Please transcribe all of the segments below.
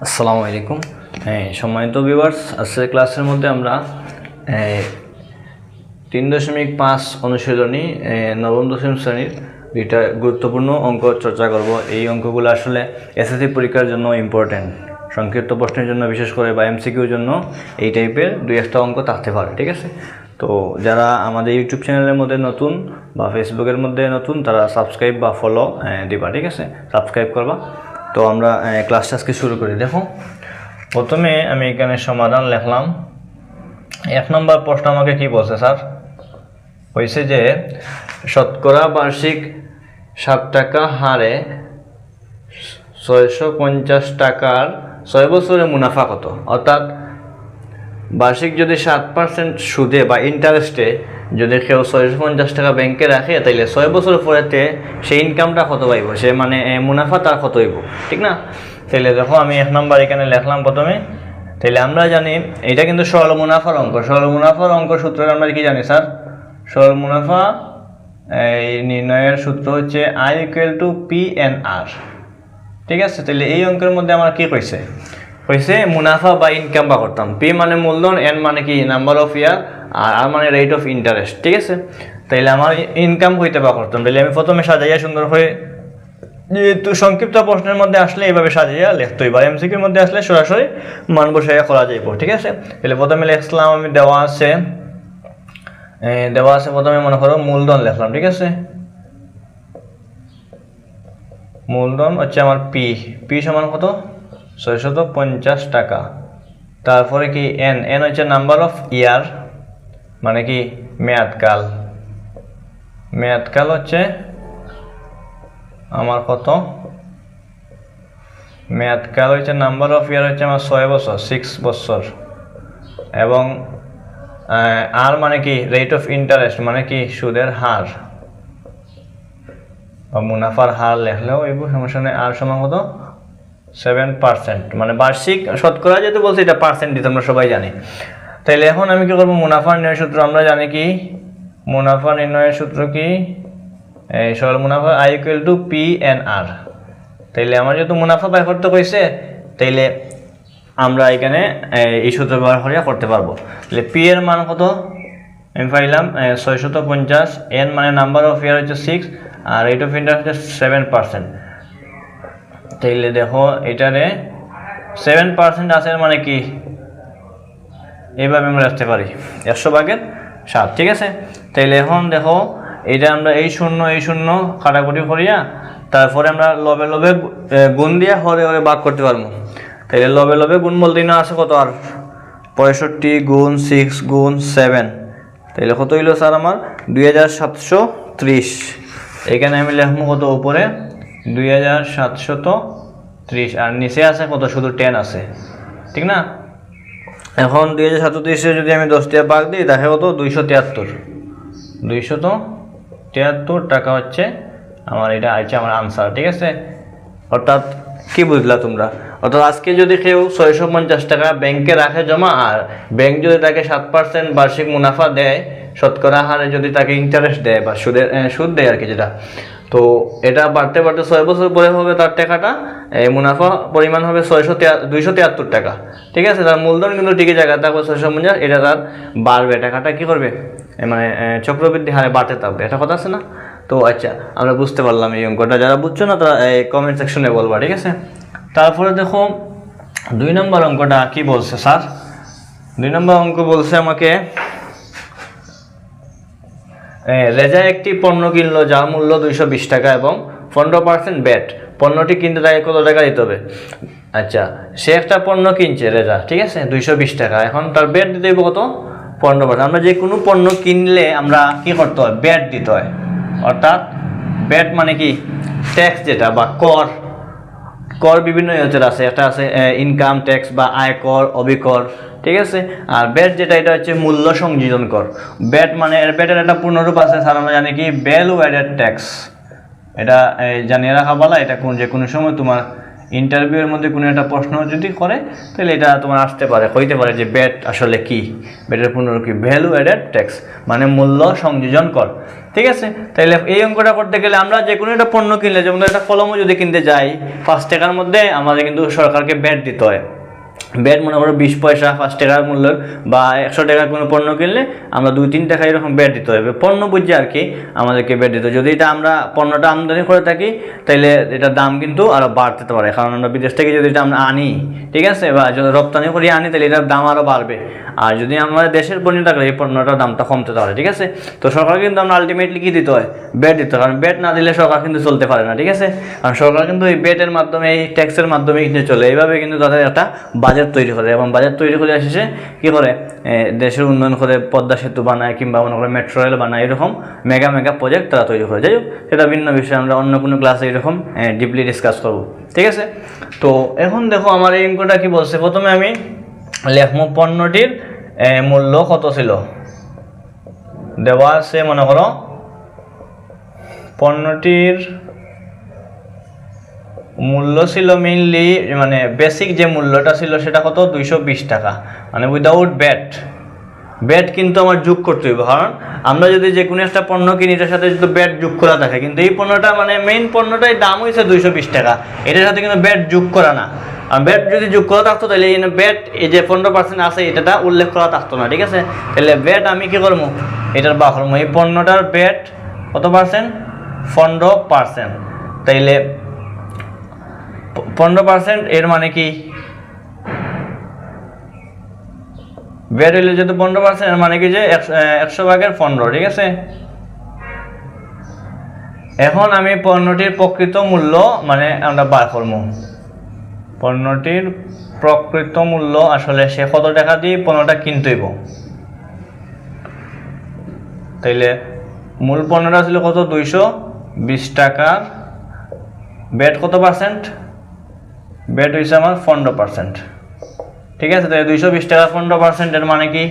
আসসালামু আলাইকুম। সম্মানিত ভিউয়ার্স, আজকের ক্লাসের মধ্যে আমরা 3.5 অনুশীলনী নবম দশম শ্রেণীর দুইটা গুরুত্বপূর্ণ অঙ্ক চর্চা করব। এই অঙ্কগুলো আসলে এসএসসি পরীক্ষার জন্য ইম্পর্টেন্ট, সংক্ষিপ্ত প্রশ্নের জন্য বিশেষ করে বা এমসিকিউর জন্য এই টাইপের দুই একটা অঙ্ক থাকতে পারে। ঠিক আছে, তো যারা আমাদের ইউটিউব চ্যানেলের মধ্যে নতুন বা ফেসবুকের মধ্যে নতুন তারা সাবস্ক্রাইব বা ফলো দিবা। ঠিক আছে, সাবস্ক্রাইব করবা। তো আমরা ক্লাসটা আজকে শুরু করি। দেখো, প্রথমে আমি এখানে সমাধান লিখলাম। 1 নম্বর প্রশ্ন আমাকে কি বলছে স্যার? হয়েছে যে শতকরা বার্ষিক 7 টাকা হারে 650 টাকার 6 বছরে মুনাফা কত? অর্থাৎ বার্ষিক যদি 7% সুদে বা ইন্টারেস্টে যদি কেউ 650 টাকা ব্যাংকে রাখে, তাইলে 6 বছর পরেতে সেই ইনকামটা কত পাইব, সে মানে মুনাফা তার কত হইব, ঠিক না? তাইলে দেখো, আমি 1 নম্বর এখানে লিখলাম প্রথমে। তাইলে আমরা জানি এটা কিন্তু সরল মুনাফার অঙ্ক। সরল মুনাফার অঙ্ক সূত্র আমরা কি জানি স্যার? সরল মুনাফা এই নির্ণয়ের সূত্র হচ্ছে I = P/N/R। ঠিক আছে, তাহলে এই অঙ্কের মধ্যে আমার কি কইছে? হয়েছে মুনাফা বা ইনকাম বা করতাম। পি মানে মূলধন, এন মানে কি নাম্বার অফ ইয়ার, আর আর মানে রেট অফ ইন্টারেস্ট। ঠিক আছে, তাইলে আমার ইনকাম হইতে বা করতাম। তাহলে আমি প্রথমে সাজাইয়া সুন্দর হয়ে, যেহেতু সংক্ষিপ্ত প্রশ্নের মধ্যে আসলে এইভাবে সাজাইয়া লিখতে হইব, এমসিকিউর মধ্যে আসলে সরাসরি মান বসাইয়া করা যাইব। ঠিক আছে, তাহলে প্রথমে লিখলাম আমি, দেওয়া আছে প্রথমে মনে করো মূলধন লিখলাম। ঠিক আছে, মূলধন হচ্ছে আমার পি সমান কত? 650 টাকা। তারপরে কি এন হচ্ছে নাম্বার অফ ইয়ার, মানে কি মেয়াদকাল। মেয়াদকাল হচ্ছে আমার কত? মেয়াদকাল হচ্ছে নাম্বার অফ ইয়ার হচ্ছে আমার 6 বছর, 6 বছর। এবং আর মানে কি রেট অফ ইন্টারেস্ট, মানে কি সুদের হার বা মুনাফার হার লেখলেও এই সমস্যা নেই। আর সমান কত? 7%, মানে বার্ষিক শতকরা যেহেতু বলছি, এটা পার্সেন্টেজ আমরা সবাই জানি। তাইলে এখন আমি কি করবো? মুনাফা নির্ণয়ের সূত্র আমরা জানি কি? মুনাফা নির্ণয়ের সূত্র কি? এই সরল মুনাফা I = P/N/R। তাইলে আমার যেহেতু মুনাফা বাই করতে কইছে, তাইলে আমরা এখানে এই সূত্র ব্যবহার করিয়া করতে পারবো। তাহলে পি এর মান কত? আমি পাইলাম 650, এন মানে নাম্বার অফ ইয়ার হচ্ছে 6, আর রেট অফ ইন্টারেস্ট হচ্ছে 7%। তাইলে দেখো, এটারে 7% আছে মানে কি এইভাবে আমরা রাখতে পারি 100/7। ঠিক আছে, তাইলে এখন দেখো, এটা আমরা এই শূন্য কাটাকুটি করিয়া তারপরে আমরা লবে লবে গুণ দিয়া হরে হরে ভাগ করতে পারবো। তাইলে লবে লবে গুণ বলতে না আছে কত? আর 65 গুণ 6 গুণ 7, তাইলে কত হইল স্যার আমার? 2730। এখানে আমি লিখবো কত? উপরে 2730, আর নিচে আছে কত? শুধু 10 আছে, ঠিক না? এখন 2730 যদি আমি 10 দিয়ে ভাগ দিই, তাহলে কত? 273 টাকা হচ্ছে আমার, এটা আছে আমার আনসার। ঠিক আছে, অর্থাৎ কি বুঝলা তোমরা? অর্থাৎ আজকে যদি কেউ 650 টাকা ব্যাংকে রাখে জমা, আর ব্যাংক যদি তাকে 7% বার্ষিক মুনাফা দেয়, শতকরা হারে যদি তাকে ইন্টারেস্ট দেয় বা সুদ দেয় আর কি, যেটা, তো এটা বাড়তে বাড়তে 6 বছর পরে হবে তার টাকাটা, এই মুনাফা পরিমাণ হবে 273 টাকা। ঠিক আছে, তার মূলধন কিন্তু ঠিকই জায়গা থাকবে 650, এটা তার বাড়বে, টাকাটা কি করবে, মানে চক্রবৃদ্ধি হারে বাড়তে থাকবে। এটা কথা আছে না? তো আচ্ছা, আমরা বুঝতে পারলাম এই অঙ্কটা। যারা বুঝছো না তারা কমেন্ট সেকশনে বলবা। ঠিক আছে, তারপরে দেখো 2 নম্বর অঙ্কটা কি বলছে স্যার? 2 নম্বর অঙ্ক বলছে আমাকে, রেজা একটি পণ্য কিনলো যার মূল্য 220 টাকা এবং 15% ব্যাট। পণ্যটি কিনতে তাকে কত টাকা দিতে হবে? আচ্ছা, সে একটা পণ্য কিনছে রেজা, ঠিক আছে, 220 টাকা। এখন তার ব্যাট দিতে হবে কত? 15%। আমরা যে কোনো পণ্য কিনলে আমরা কি করতে হয়? ব্যাট দিতে হয়। অর্থাৎ ব্যাট মানে কি? ট্যাক্স, যেটা বা কর। কর বিভিন্ন ইয়ের আছে, একটা আছে ইনকাম ট্যাক্স বা আয়কর, অবিকর। ঠিক আছে, আর ব্যাট যেটা, এটা হচ্ছে মূল্য সংযোজন কর। ব্যাট মানে ব্যাটের একটা পূর্ণরূপ আছে স্যার, আমরা জানি কি? Value added tax. এটা জানিয়ে রাখা ভালো। এটা যে কোনো সময় তোমার ইন্টারভিউয়ের মধ্যে কোনো একটা প্রশ্ন যদি করে, তাহলে এটা তোমার আসতে পারে, হইতে পারে যে ব্যাট আসলে কি, ব্যাটের পূর্ণরূপ কি? ভ্যালু অ্যাডেড ট্যাক্স, মানে মূল্য সংযোজন কর। ঠিক আছে। তাইলে এই অঙ্কটা করতে গেলে আমরা যে কোনো একটা পণ্য কিনলে, যেমন একটা কলমও যদি কিনতে যাই 5 টাকার মধ্যে আমাদের কিন্তু সরকারকে ব্যাট দিতে হয়। ব্যাট মনে করো 20 পয়সা 5 টাকার মূল্যের, বা 100 টাকার কোনো পণ্য কিনলে আমরা 2-3 টাকা এরকম ব্যাট দিতে হবে, পণ্য বুঝে আর কি আমাদেরকে ব্যাট দিতে হবে। যদি এটা আমরা পণ্যটা আমদানি করে থাকি তাহলে এটার দাম কিন্তু আরও বাড়তে পারে, কারণ আমরা বিদেশ থেকে যদি এটা আমরা আনি, ঠিক আছে, বা যদি রপ্তানি করে আনি তাহলে এটার দাম আরও বাড়বে। আর যদি আমাদের দেশের পণ্য থাকলে এই পণ্যটার দামটা কমতে পারে, ঠিক আছে। তো সরকার কিন্তু আমরা আলটিমেটলি কী দিতে হয়, ব্যাট দিতে হয়, কারণ ব্যাট না দিলে সরকার কিন্তু চলতে পারে না, ঠিক আছে। কারণ সরকার কিন্তু এই ব্যাটের মাধ্যমে, এই ট্যাক্সের মাধ্যমে কিন্তু চলে, এইভাবে কিন্তু তাদের একটা বাজেট তৈরি করে, এবং বাজেট তৈরি করে শেষে কী করে দেশের উন্নয়ন করে, পদ্মা সেতু বানায় কিংবা মনে করে মেট্রো রেল বানায়, এরকম মেগা মেগা প্রজেক্ট তারা তৈরি করে। যাই হোক, সেটা ভিন্ন বিষয়, আমরা অন্য কোনো ক্লাসে এরকম ডিপলি ডিসকাস করব, ঠিক আছে। তো এখন দেখো আমার এই অঙ্কটা কী বলছে, প্রথমে আমি লেখমো পণ্যটির মূল্য কত ছিল, দেওয়া আছে মনে করো পণ্যটির মূল্য ছিল মেইনলি, মানে বেসিক যে মূল্যটা ছিল সেটা কত, 220 টাকা, মানে উইদাউট ব্যাট। ব্যাট কিন্তু আমার যোগ করতে হইব, কারণ আমরা যদি যে কোনো একটা পণ্য কিনি এটার সাথে যদি ব্যাট যোগ করা থাকে, কিন্তু এই পণ্যটা মানে মেইন পণ্যটাই দাম হয়েছে 220 টাকা, এটার সাথে কিন্তু ব্যাট যোগ করা না। আর ব্যাট যদি যোগ করা থাকতো তাহলে এই ব্যাট এই যে 15% আছে এটা উল্লেখ করা থাকতো না, ঠিক আছে। তাহলে ব্যাট আমি কি করবো, এটার বা করবো, এই পণ্যটার ব্যাট কত পার্সেন্ট, 15%। তাইলে 15% এর মানে কি, ব্যাট হইলে যেহেতু 15%, এর মানে কি যে 100 ভাগের 15, ঠিক আছে। এখন আমি পণ্যটির প্রকৃত মূল্য মানে আমরা বার করবো, পণ্যটির প্রকৃত মূল্য আসলে সে কত টাকা দিয়ে পণ্যটা কিনতে হইব। তাইলে মূল পণ্যটা ছিল কত, 220 টাকার, ব্যাট কত পার্সেন্ট, ব্যাট হয়েছে আমার 15%, ঠিক আছে। তাহলে 220 টাকা 15% এর মানে কি,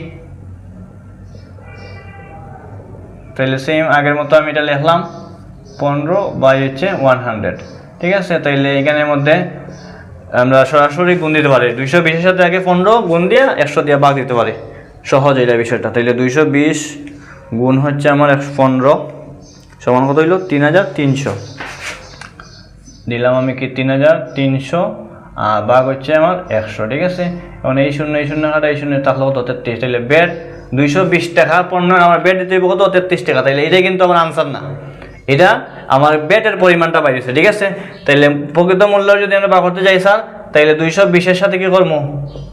তাহলে সেম আগের মতো আমি এটা লিখলাম 15/100, ঠিক আছে। তাইলে এখানের মধ্যে আমরা সরাসরি গুণ দিতে পারি, 220 এর সাথে আগে 15 গুণ দিয়ে 100 দিয়ে ভাগ দিতে পারি, সহজ এটা বিষয়টা। তাইলে 220 গুণ হচ্ছে আমার 15 সমান কত হইল, 3300 দিলাম আমি কি, 3300 আর ভাগ হচ্ছে আমার 100, ঠিক আছে। এখন এই শূন্য কাটা, এই শূন্য থাকলে কত, 33। তাইলে ব্যাট 220 টাকা পণ্য আমার ব্যাট দিতে হইব কত, 33 টাকা। তাইলে এটাই কিন্তু আমার আনসার না, এটা আমার ব্যাটের পরিমাণটা বাড়িয়েছে, ঠিক আছে। তাইলে প্রকৃত মূল্য যদি আমরা বার করতে যাই স্যার, তাইলে 220 এর সাথে কি করবো,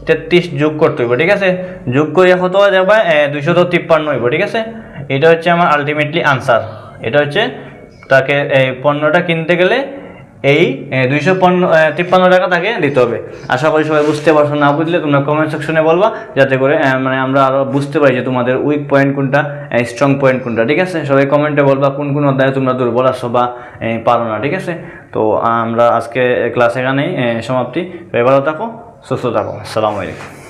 33 যোগ করতে হইব, ঠিক আছে। যোগ করিয়া কত হয়ে যাবে, 253 হইব, ঠিক আছে। এটা হচ্ছে আমার আলটিমেটলি আনসার। এটা হচ্ছে তাকে এই পণ্যটা কিনতে গেলে এই 253 টাকা তাকে দিতে হবে। আশা করি সবাই বুঝতে পারছো, না বুঝলে তোমরা কমেন্ট সেকশনে বলবা, যাতে করে মানে আমরা আরও বুঝতে পারি যে তোমাদের উইক পয়েন্ট কোনটা, স্ট্রং পয়েন্ট কোনটা, ঠিক আছে। সবাই কমেন্টে বলবা কোন কোন অধ্যায়ে তোমরা দুর্বল আসো বা পারো না, ঠিক আছে। তো আমরা আজকে ক্লাস এখানেই সমাপ্তি। ভালো থাকো, সুস্থ থাকো, আসসালামু আলাইকুম।